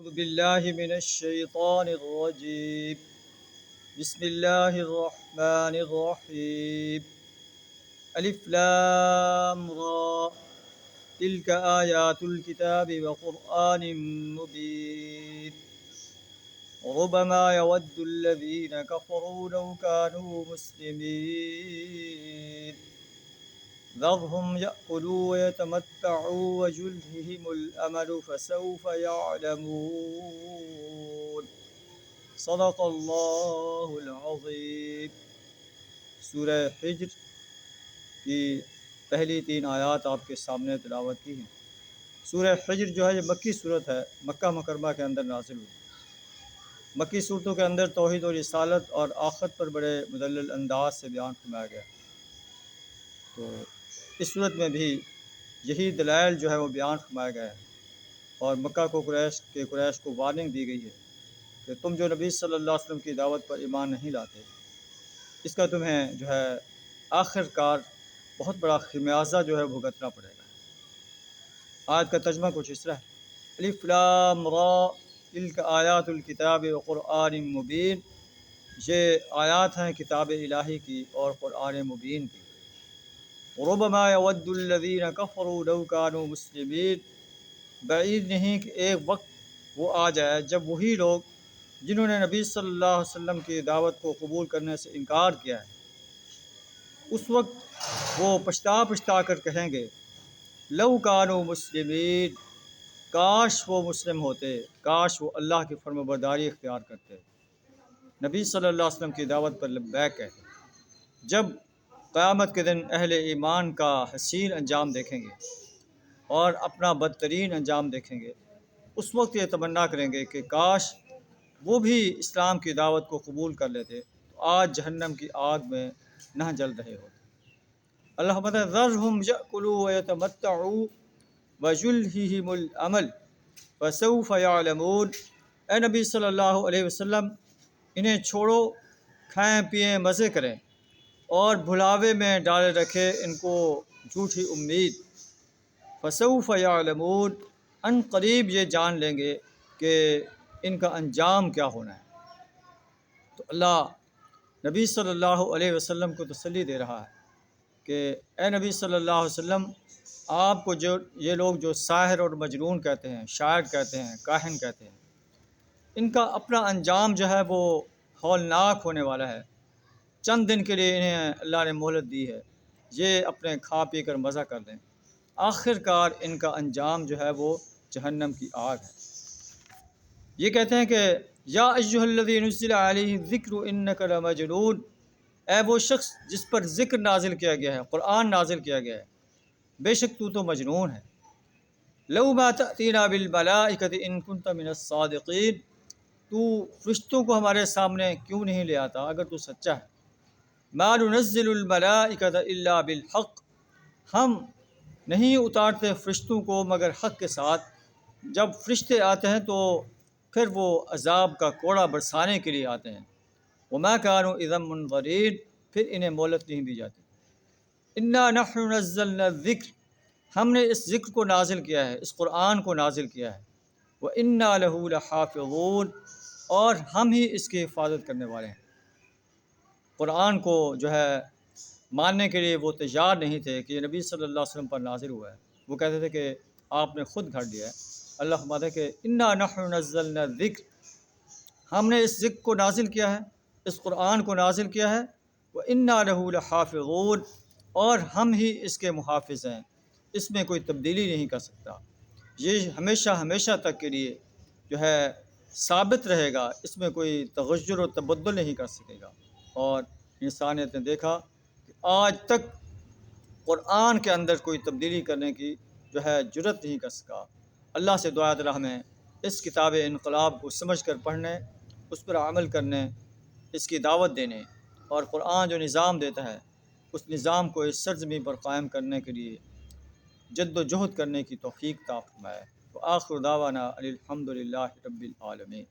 أعوذ بالله من الشيطان الرجيم. بسم الله الرحمن الرحيم. ألف لام را تلك آيات الكتاب وقرآن مبين. ربما يود الذين كفروا لو كانوا مسلمين. ذرهم يأكلوا ويتمتعوا ويلههم الأمل فسوف يعلمون. صدق اللہ العظیم. سورہ حجر کی پہلی 3 آیات آپ کے سامنے تلاوت کی ہیں. سورہ حجر جو ہے یہ مکی صورت ہے، مکہ مکرمہ کے اندر نازل ہوئی. مکی صورتوں کے اندر توحید و رسالت اور آخرت پر بڑے مدلل انداز سے بیان فرمایا گیا. تو اس صورت میں بھی یہی دلائل جو ہے وہ بیان فرمایا گیا ہے، اور مکہ کو قریش کو وارننگ دی گئی ہے کہ تم جو نبی صلی اللہ علیہ وسلم کی دعوت پر ایمان نہیں لاتے، اس کا تمہیں جو ہے آخر کار بہت بڑا خمیازہ جو ہے بھگتنا پڑے گا. آیت کا ترجمہ کچھ اس طرح ہے: الف لام را تلک آیات الکتاب و قرآن مبین. یہ آیات ہیں کتاب الہی کی اور قرآن مبین کی. ربما یود الذین کفروا لو کانوا مسلمین. بعید نہیں کہ ایک وقت وہ آ جائے جب وہی لوگ جنہوں نے نبی صلی اللہ علیہ وسلم کی دعوت کو قبول کرنے سے انکار کیا ہے، اس وقت وہ پچھتا کر کہیں گے لو کانوا مسلمین، کاش وہ مسلم ہوتے، کاش وہ اللہ کی فرمانبرداری اختیار کرتے، نبی صلی اللہ علیہ وسلم کی دعوت پر لبیک کہتے. جب قیامت کے دن اہل ایمان کا حسین انجام دیکھیں گے اور اپنا بدترین انجام دیکھیں گے، اس وقت یہ تمنا کریں گے کہ کاش وہ بھی اسلام کی دعوت کو قبول کر لیتے تو آج جہنم کی آگ میں نہ جل رہے ہوتے. اللہ ذرہم یأکلوا ویتمتعوا ویلہہم الامل فسوف یعلمون. اے نبی صلی اللہ علیہ وسلم، انہیں چھوڑو، کھائیں پئیں مزے کریں اور بھلاوے میں ڈالے رکھے ان کو جھوٹی امید. فسوف یعلمون، ان قریب یہ جان لیں گے کہ ان کا انجام کیا ہونا ہے. تو اللہ نبی صلی اللہ علیہ وسلم کو تسلی دے رہا ہے کہ اے نبی صلی اللہ علیہ وسلم، آپ کو جو یہ لوگ جو ساحر اور مجنون کہتے ہیں، شاعر کہتے ہیں، کاہن کہتے ہیں، ان کا اپنا انجام جو ہے وہ ہولناک ہونے والا ہے. چند دن کے لیے انہیں اللہ نے مہلت دی ہے، یہ اپنے کھا پی کر مزہ کر دیں، آخر کار ان کا انجام جو ہے وہ جہنم کی آگ ہے. یہ کہتے ہیں کہ یا ایھا الذی نزل علیہ الذکر انک لمجنون، اے وہ شخص جس پر ذکر نازل کیا گیا ہے، قرآن نازل کیا گیا ہے، بے شک تو مجنون ہے. لو ما تأتینا بالملائکۃ ان کنت من الصادقین، تو فرشتوں کو ہمارے سامنے کیوں نہیں لے آتا اگر تو سچا ہے. ما ننزل الملائکۃ الا بالحق، ہم نہیں اتارتے فرشتوں کو مگر حق کے ساتھ. جب فرشتے آتے ہیں تو پھر وہ عذاب کا کوڑا برسانے کے لیے آتے ہیں. وما كانوا اذا منظرین، پھر انہیں مہلت نہیں دی جاتی. انا نحن نزلنا الذکر، ہم نے اس ذکر کو نازل کیا ہے، اس قرآن کو نازل کیا ہے. وَإِنَّا لَهُ لَحَافِظُونَ، اور ہم ہی اس کی حفاظت کرنے والے ہیں. قرآن کو جو ہے ماننے کے لیے وہ تیار نہیں تھے کہ یہ نبی صلی اللہ علیہ وسلم پر نازل ہوا ہے. وہ کہتے تھے کہ آپ نے خود گھڑ دیا ہے. اللہ فرماتا ہے کہ انا نحن نزلنا الذکر، ہم نے اس ذکر کو نازل کیا ہے، اس قرآن کو نازل کیا ہے. وَإِنَّا لَهُ لَحَافِظُونَ، اور ہم ہی اس کے محافظ ہیں، اس میں کوئی تبدیلی نہیں کر سکتا. یہ ہمیشہ تک کے لیے جو ہے ثابت رہے گا، اس میں کوئی تغیر و تبدل نہیں کر سکے گا. اور انسانیت نے دیکھا کہ آج تک قرآن کے اندر کوئی تبدیلی کرنے کی جو ہے جرت نہیں کر سکا. اللہ سے دعا تعالی ہمیں اس کتاب انقلاب کو سمجھ کر پڑھنے، اس پر عمل کرنے، اس کی دعوت دینے، اور قرآن جو نظام دیتا ہے اس نظام کو اس سرزمین پر قائم کرنے کے لیے جد و جہد کرنے کی توفیق عطا فرمائے. وآخر دعوانا الحمد للہ رب العالمین.